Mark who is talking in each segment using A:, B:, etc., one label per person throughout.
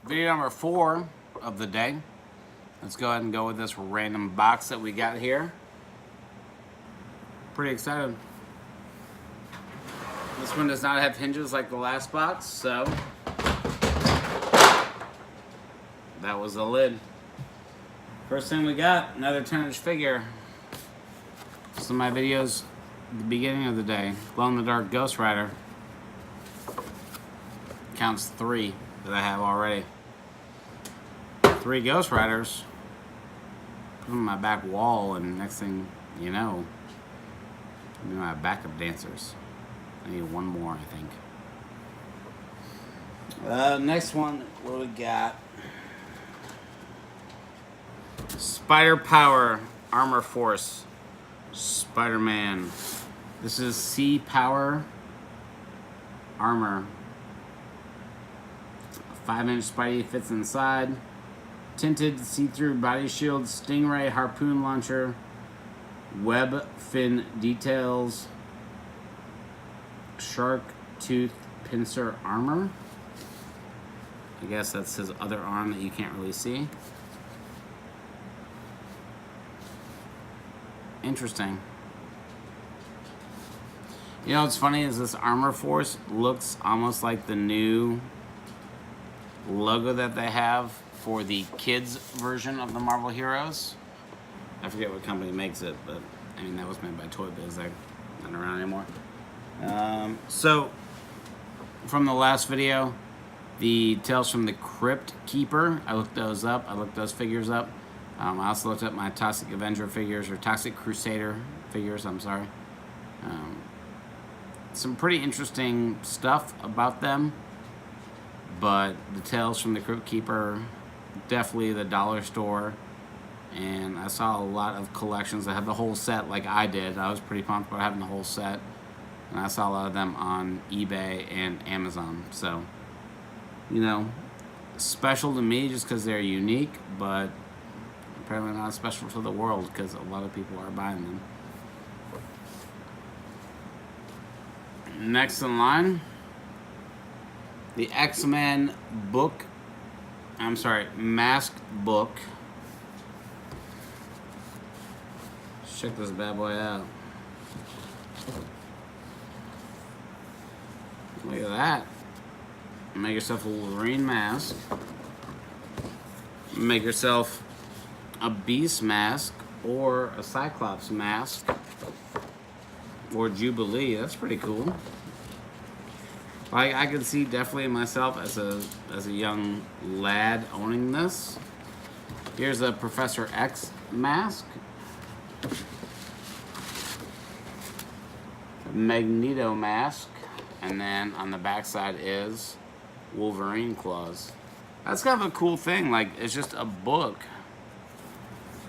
A: Video number 4 of the day. Let's go ahead and go with this random box that we got here. Pretty excited. This one does not have hinges like the last box, so that was the lid. First thing we got, another 10-inch figure. Some of my videos at the beginning of the day. Glow-in-the-dark Ghost Rider. Counts 3 that I have already. 3 Ghost Riders. Put them on my back wall, and next thing you know, I have backup dancers. I need one more, I think. Next one, what do we got? Spider Power Armor Force Spider-Man. This is C Power Armor. 5-inch Spidey fits inside. Tinted see-through body shield, Stingray harpoon launcher, web fin details, shark tooth pincer armor. I guess that's his other arm that you can't really see. Interesting. You know what's funny is this Armor Force looks almost like the new logo that they have for the kids version of the Marvel Heroes. I forget what company makes it, but I mean that was made by Toybiz. They're not around anymore. So from the last video, the Tales from the Crypt Keeper, I looked those up. I looked those figures up. I also looked at my Toxic Avenger figures, or Toxic Crusader figures, I'm sorry. Some pretty interesting stuff about them, but the Tales from the Crypt Keeper, definitely the dollar store, and I saw a lot of collections that had the whole set like I did. I was pretty pumped about having the whole set, and I saw a lot of them on eBay and Amazon. So, you know, special to me just because they're unique, but apparently not special to the world because a lot of people are buying them. Next in line, the X-Men book. I'm sorry, mask book. Let's check this bad boy out. Look at that. Make yourself a Wolverine mask. Make yourself a Beast mask or a Cyclops mask or Jubilee. That's pretty cool. I could see definitely myself as a young lad owning this. Here's a Professor X mask. Magneto mask. And then on the back side is Wolverine claws. That's kind of a cool thing. Like, it's just a book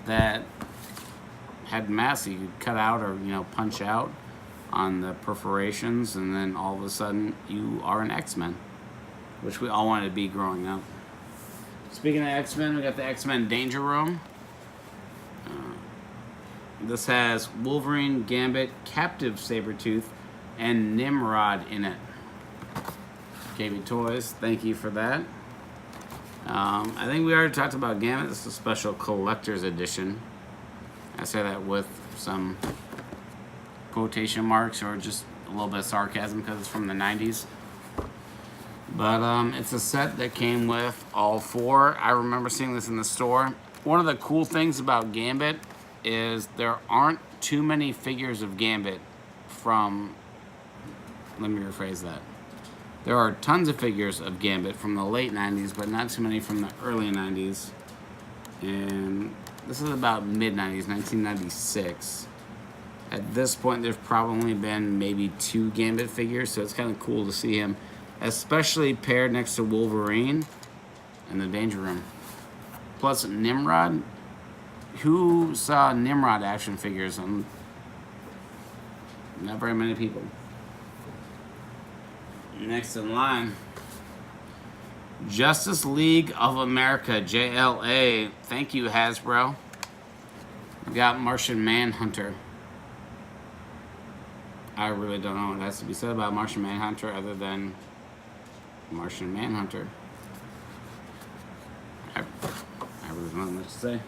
A: that had masks you could cut out or, you know, punch out on the perforations, and then all of a sudden you are an X-Men, which we all wanted to be growing up. Speaking of X-Men, we got the X-Men Danger Room. This has Wolverine, Gambit, Captive Sabretooth, and Nimrod in it. KB Toys, thank you for that. I think we already talked about Gambit. This is a special collector's edition. I say that with some quotation marks or just a little bit of sarcasm because it's from the 90s. But it's a set that came with all 4. I remember seeing this in the store. One of the cool things about Gambit is there aren't too many figures of Gambit from, let me rephrase that. There are tons of figures of Gambit from the late 90s, but not too many from the early 90s. And this is about mid-90s, 1996. At this point, there's probably been maybe 2 Gambit figures, so it's kind of cool to see him, especially paired next to Wolverine in the Danger Room. Plus Nimrod. Who saw Nimrod action figures? Not very many people. Next in line, Justice League of America, JLA. Thank you, Hasbro. We got Martian Manhunter. I really don't know what has to be said about Martian Manhunter other than Martian Manhunter. I really don't have much to say.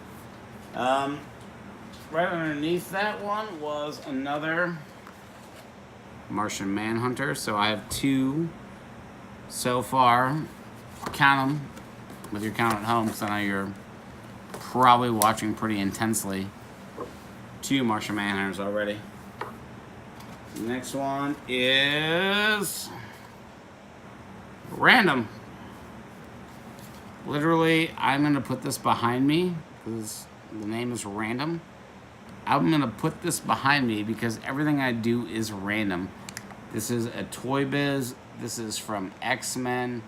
A: Right underneath that one was another Martian Manhunter. So I have 2 so far. Count them with your count at home, because I know you're probably watching pretty intensely. 2 Martian Manhunters already. The next one is random. Literally, I'm going to put this behind me because the name is random. I'm going to put this behind me because everything I do is random. This is a toybiz. This is from X-Men.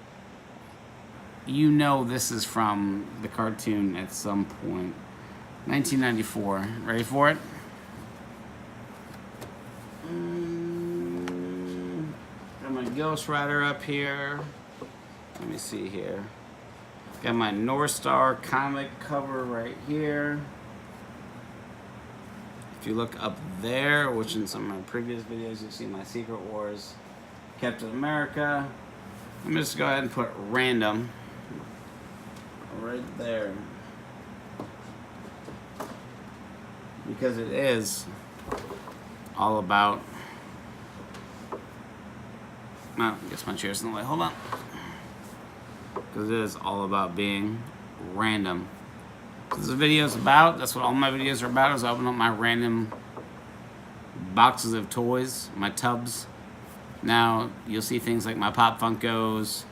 A: You know this is from the cartoon at some point. 1994. Ready for it? Got my Ghost Rider up here. Let me see here. Got my North Star comic cover right here. If you look up there, which in some of my previous videos you've seen my Secret Wars, Captain America. I'm just go ahead and put random right there, because it is all about. Oh, I guess my chair's in the way. Hold on. Because it is all about being random. This video is about. That's what all my videos are about. Is opening up my random boxes of toys, my tubs. Now you'll see things like my Pop Funkos.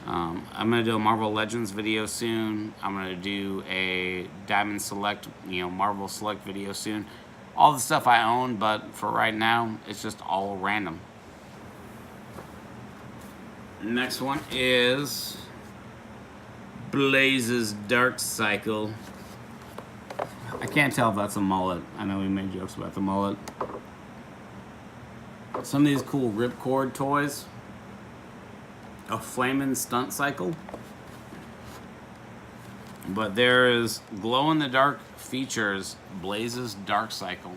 A: I'm gonna do a Marvel Legends video soon. I'm gonna do a Diamond Select, Marvel Select video soon. All the stuff I own, but for right now, it's just all random. Next one is Blaze's Dark Cycle. I can't tell if that's a mullet. I know we made jokes about the mullet. Some of these cool ripcord toys. A flaming stunt cycle. But there is glow-in-the-dark features Blaze's Dark Cycle.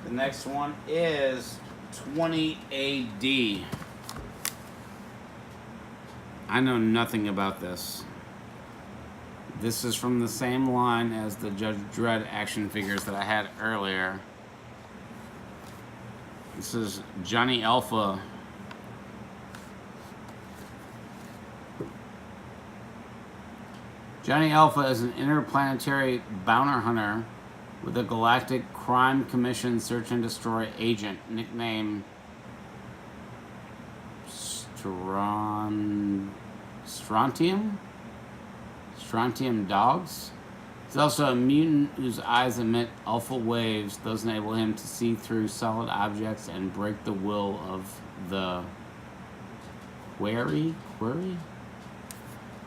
A: The next one is 20 AD. I know nothing about this. This is from the same line as the Judge Dredd action figures that I had earlier. This is Johnny Alpha. Johnny Alpha is an interplanetary bounty hunter with a galactic crime commission search and destroy agent, nicknamed Strontium dogs. He's also a mutant whose eyes emit alpha waves. Those enable him to see through solid objects and break the will of the query?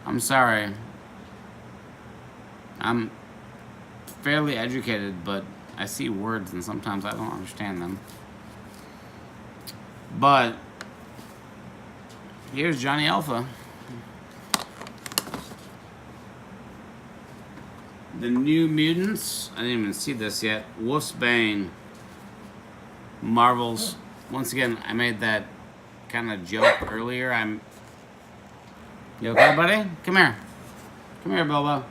A: I'm sorry. I'm fairly educated, but I see words and sometimes I don't understand them. But here's Johnny Alpha. The New Mutants. I didn't even see this yet. Wolfsbane. Marvel's. Once again, I made that kind of joke earlier. You okay, buddy? Come here. Come here, Bilbo.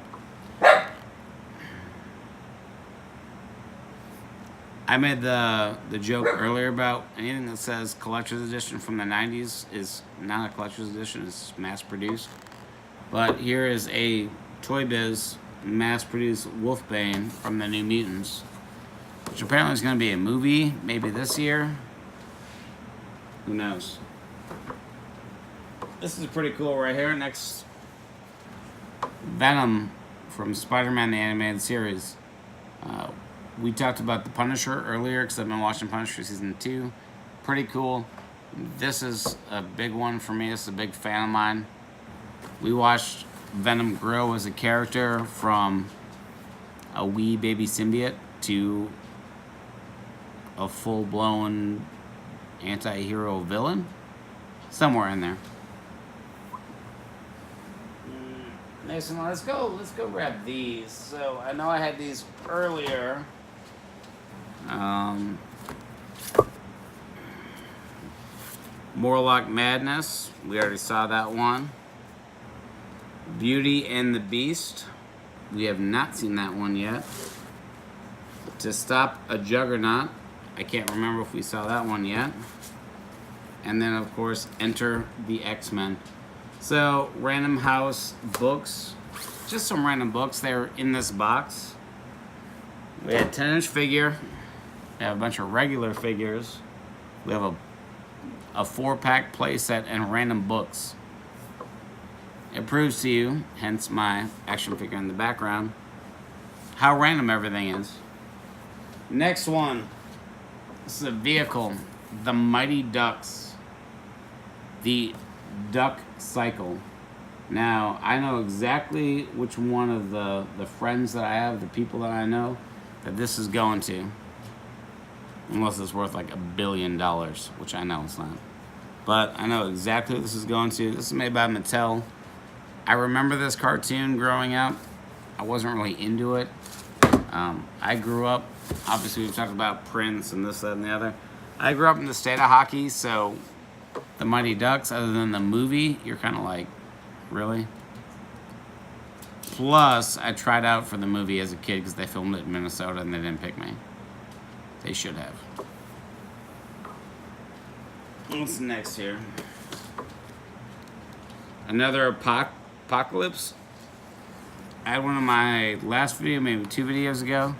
A: I made the joke earlier about anything that says collector's edition from the 90s is not a collector's edition, it's mass produced. But here is a Toy Biz mass produced Wolfbane from the New Mutants, which apparently is going to be a movie, maybe this year. Who knows? This is pretty cool right here. Next, Venom from Spider-Man the Animated Series. We talked about the Punisher earlier because I've been watching Punisher Season 2. Pretty cool. This is a big one for me. This is a big fan of mine. We watched Venom grow as a character from a wee baby symbiote to a full-blown anti-hero villain. Somewhere in there. Mason, let's go grab these. So I know I had these earlier. Morlock Madness. We already saw that one. Beauty and the Beast. We have not seen that one yet. To Stop a Juggernaut. I can't remember if we saw that one yet. And then, of course, Enter the X-Men. So, Random House books. Just some random books. They're in this box. We had 10-inch figure. We have a bunch of regular figures. We have a 4-pack playset and random books. It proves to you, hence my action figure in the background, how random everything is. Next one. This is a vehicle. The Mighty Ducks. The Duck Cycle. Now, I know exactly which one of the friends that I have, the people that I know, that this is going to. Unless it's worth like $1 billion, which I know it's not. But I know exactly what this is going to. This is made by Mattel. I remember this cartoon growing up. I wasn't really into it. I grew up, obviously we've talked about Prince and this, that, and the other. I grew up in the state of hockey, so the Mighty Ducks, other than the movie, you're kind of like, really? Plus, I tried out for the movie as a kid because they filmed it in Minnesota and they didn't pick me. They should have. What's next here? Another Apocalypse. I had one of my last video, maybe 2 videos ago.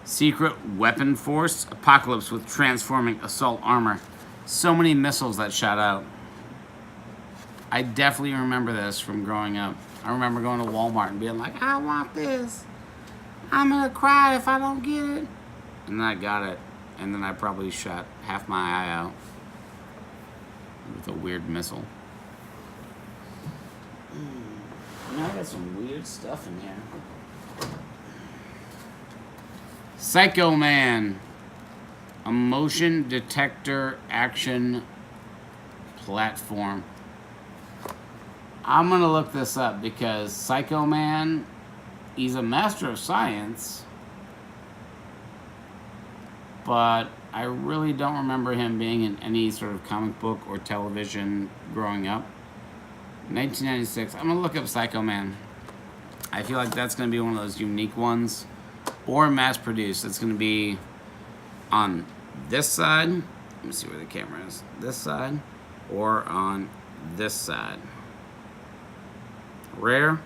A: Secret Weapon Force. Apocalypse with transforming assault armor. So many missiles that shot out. I definitely remember this from growing up. I remember going to Walmart and being like, I want this. I'm gonna cry if I don't get it. And then I got it. And then I probably shot half my eye out with a weird missile. Now I got some weird stuff in here. Psycho Man. A motion detector action platform. I'm gonna look this up because Psycho Man, he's a master of science, but I really don't remember him being in any sort of comic book or television growing up. 1996. I'm gonna look up Psycho Man. I feel like that's gonna be one of those unique ones, or mass produced. It's gonna be on this side. Let me see where the camera is. This side, or on this side. Rare,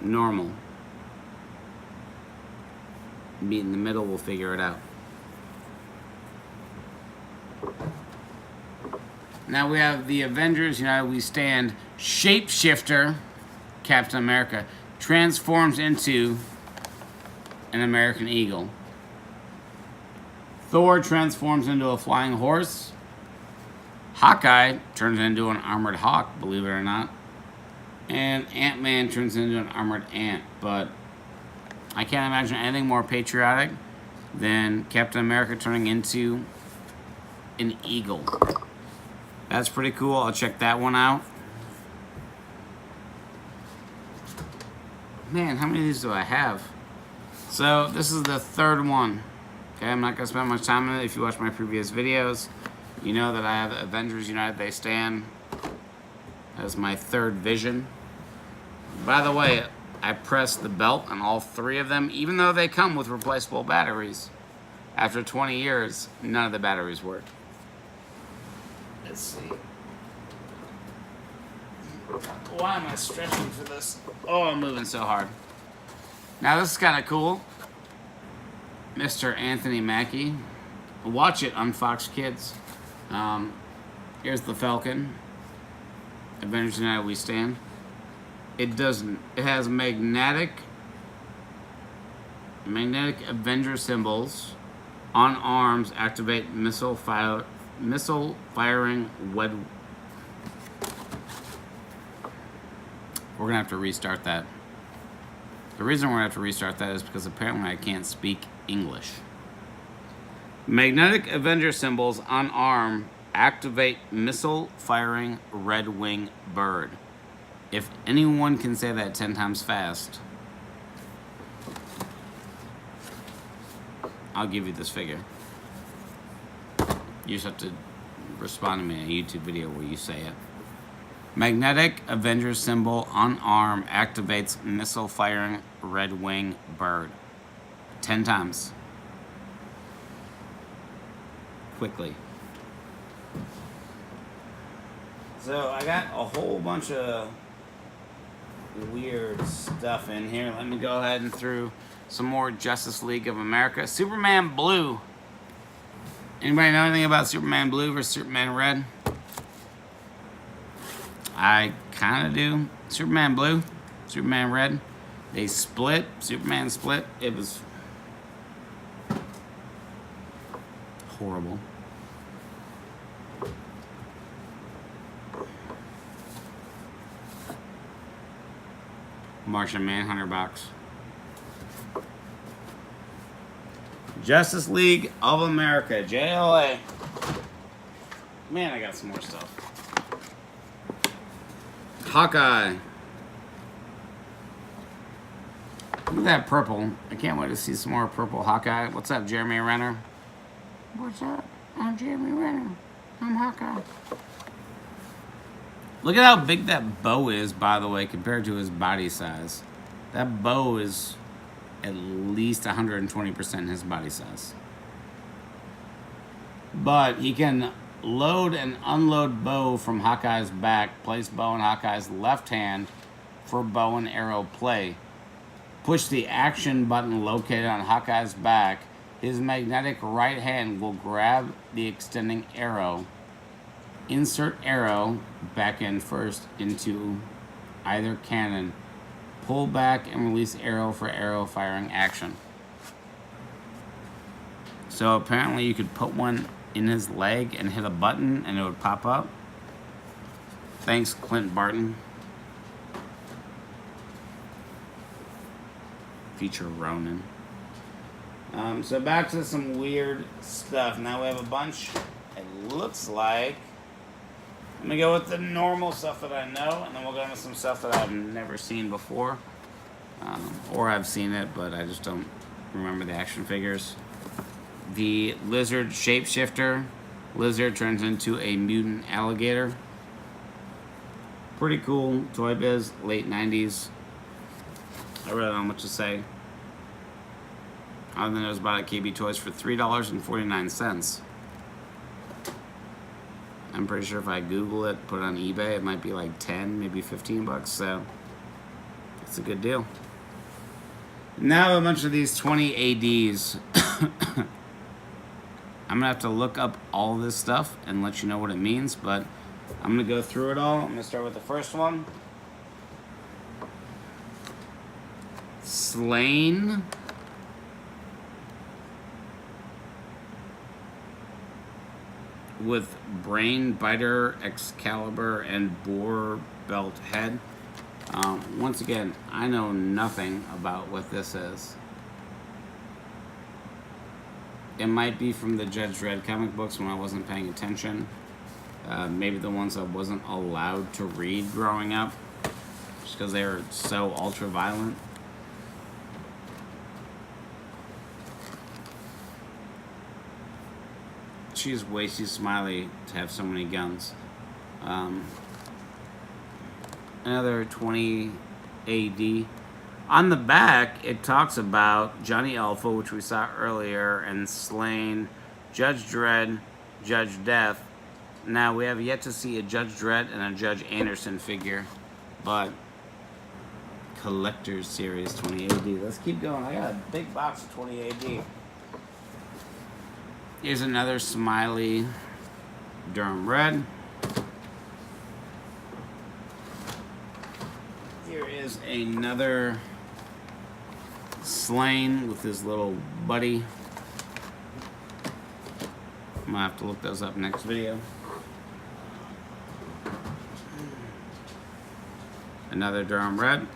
A: normal. Meet in the middle. We'll figure it out. Now we have the Avengers United We Stand. Shapeshifter Captain America transforms into an American Eagle. Thor transforms into a flying horse. Hawkeye turns into an armored hawk, believe it or not. And Ant-Man turns into an armored ant. But I can't imagine anything more patriotic than Captain America turning into an eagle. That's pretty cool. I'll check that one out. Man, how many of these do I have? So, this is the third one. Okay, I'm not going to spend much time on it. If you watch my previous videos, you know that I have Avengers United They Stand as my third vision. By the way, I pressed the belt on all 3 of them, even though they come with replaceable batteries. After 20 years, none of the batteries work. Let's see. Why am I stretching for this? Oh, I'm moving so hard. Now, this is kind of cool. Mr. Anthony Mackie. Watch it on Fox Kids. Here's the Falcon. Avengers United We Stand. It has magnetic Avenger symbols on arms. Activate missile firing wed. We're gonna have to restart that. The reason we're gonna have to restart that is because apparently I can't speak English. Magnetic Avenger symbols on arm. Activate missile firing red wing bird. If anyone can say that 10 times fast, I'll give you this figure. You just have to respond to me in a YouTube video where you say it. Magnetic Avengers symbol on arm activates missile firing red wing bird. 10 times. Quickly. So I got a whole bunch of weird stuff in here. Let me go ahead and throw some more Justice League of America. Superman Blue. Anybody know anything about Superman Blue versus Superman Red? I kind of do. Superman Blue, Superman Red. They split. Superman split. It was horrible. Martian Manhunter box. Justice League of America, JLA. Man, I got some more stuff. Hawkeye. Look at that purple. I can't wait to see some more purple Hawkeye. What's up, Jeremy Renner? What's up? I'm Jeremy Renner. I'm Hawkeye. Look at how big that bow is, by the way, compared to his body size. That bow is at least 120% his body size. But he can load and unload bow from Hawkeye's back, place bow in Hawkeye's left hand for bow and arrow play. Push the action button located on Hawkeye's back. His magnetic right hand will grab the extending arrow. Insert arrow back end first into either cannon. Pull back and release arrow for arrow firing action. So apparently you could put one in his leg and hit a button and it would pop up. Thanks, Clint Barton. Feature Ronin. So back to some weird stuff. Now we have a bunch, it looks like. Let me go with the normal stuff that I know, and then we'll go into some stuff that I've never seen before. Or I've seen it, but I just don't remember the action figures. The lizard shapeshifter. Lizard turns into a mutant alligator. Pretty cool. Toy Biz, late 90s. I really don't know much to say. Other than it was bought at KB Toys for $3.49. I'm pretty sure if I Google it, put it on eBay, it might be like 10, maybe 15 bucks. So it's a good deal. Now a bunch of these 20 ADs. I'm gonna have to look up all this stuff and let you know what it means, but I'm gonna go through it all. I'm gonna start with the first one. Slain. With Brain Biter, Excalibur, and Boar Belt Head. Once again, I know nothing about what this is. It might be from the Judge Dredd comic books when I wasn't paying attention. Maybe the ones I wasn't allowed to read growing up, just because they were so ultra violent. She's way too smiley to have so many guns. Another 20 AD. On the back, it talks about Johnny Alpha, which we saw earlier, and Slain, Judge Dredd, Judge Death. Now, we have yet to see a Judge Dredd and a Judge Anderson figure, but Collector's Series 20 AD. Let's keep going. I got a big box of 20 AD. Here's another Smiley Durham Red. Here is another Slain with his little buddy. I'm gonna have to look those up next video. Another Durham Red.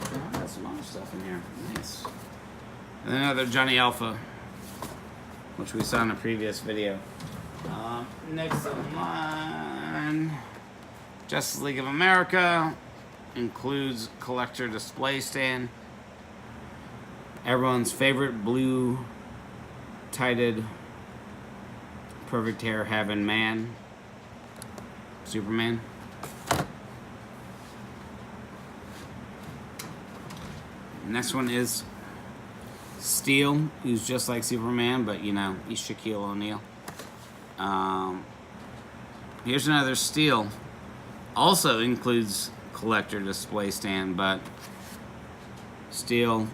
A: I got some other stuff in here. Nice. And another Johnny Alpha, which we saw in a previous video. Next in line, Justice League of America includes collector display stand. Everyone's favorite blue-tided perfect hair having man, Superman. Next one is Steel, who's just like Superman, but you know, he's Shaquille O'Neal. Here's another Steel. Also includes collector display stand, but Steel,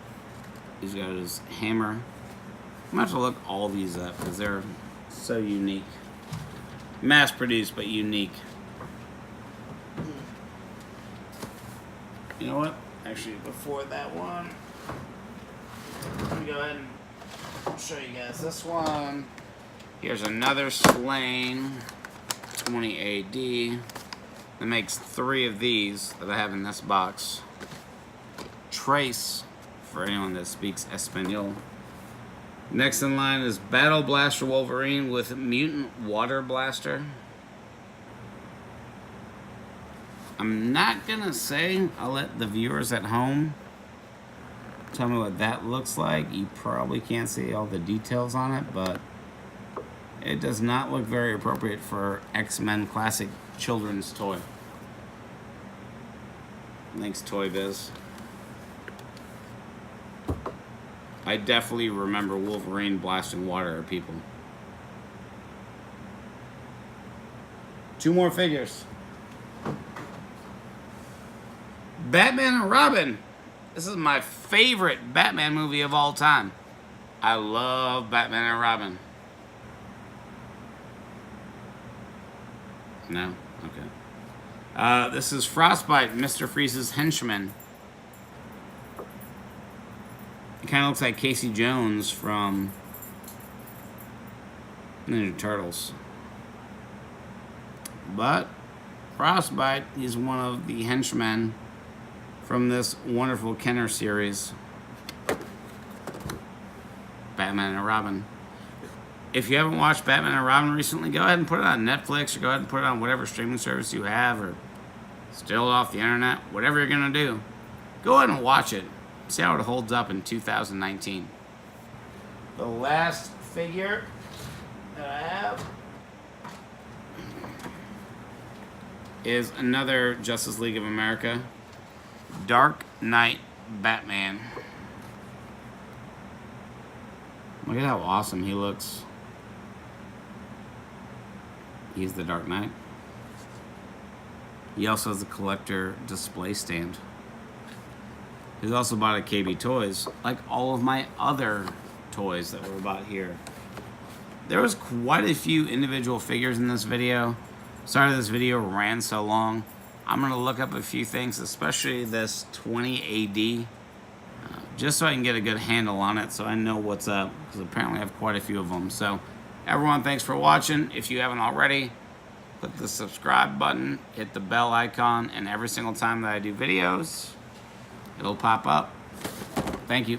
A: he's got his hammer. I'm gonna have to look all these up because they're so unique. Mass produced, but unique. You know what? Actually, before that one, let me go ahead and show you guys this one. Here's another Slain 20 AD. That makes 3 of these that I have in this box. Trace, for anyone that speaks Espanol. Next in line is Battle Blaster Wolverine with Mutant Water Blaster. I'm not gonna say, I'll let the viewers at home tell me what that looks like. You probably can't see all the details on it, but it does not look very appropriate for X-Men classic children's toy. Thanks, toybiz. I definitely remember Wolverine blasting water at people. 2 more figures. Batman and Robin. This is my favorite Batman movie of all time. I love Batman and Robin. No? Okay. This is Frostbite, Mr. Freeze's henchman. It kind of looks like Casey Jones from Ninja Turtles. But Frostbite is one of the henchmen from this wonderful Kenner series, Batman and Robin. If you haven't watched Batman and Robin recently, go ahead and put it on Netflix, or go ahead and put it on whatever streaming service you have, or steal it off the internet, whatever you're gonna do. Go ahead and watch it. See how it holds up in 2019. The last figure that I have is another Justice League of America, Dark Knight Batman. Look at how awesome he looks. He's the Dark Knight. He also has a collector display stand. He's also bought at KB Toys, like all of my other toys that were bought here. There was quite a few individual figures in this video. Sorry this video ran so long. I'm gonna look up a few things, especially this 20 AD, just so I can get a good handle on it, so I know what's up, because apparently I have quite a few of them. So everyone, thanks for watching. If you haven't already, click the subscribe button, hit the bell icon, and every single time that I do videos, it'll pop up. Thank you.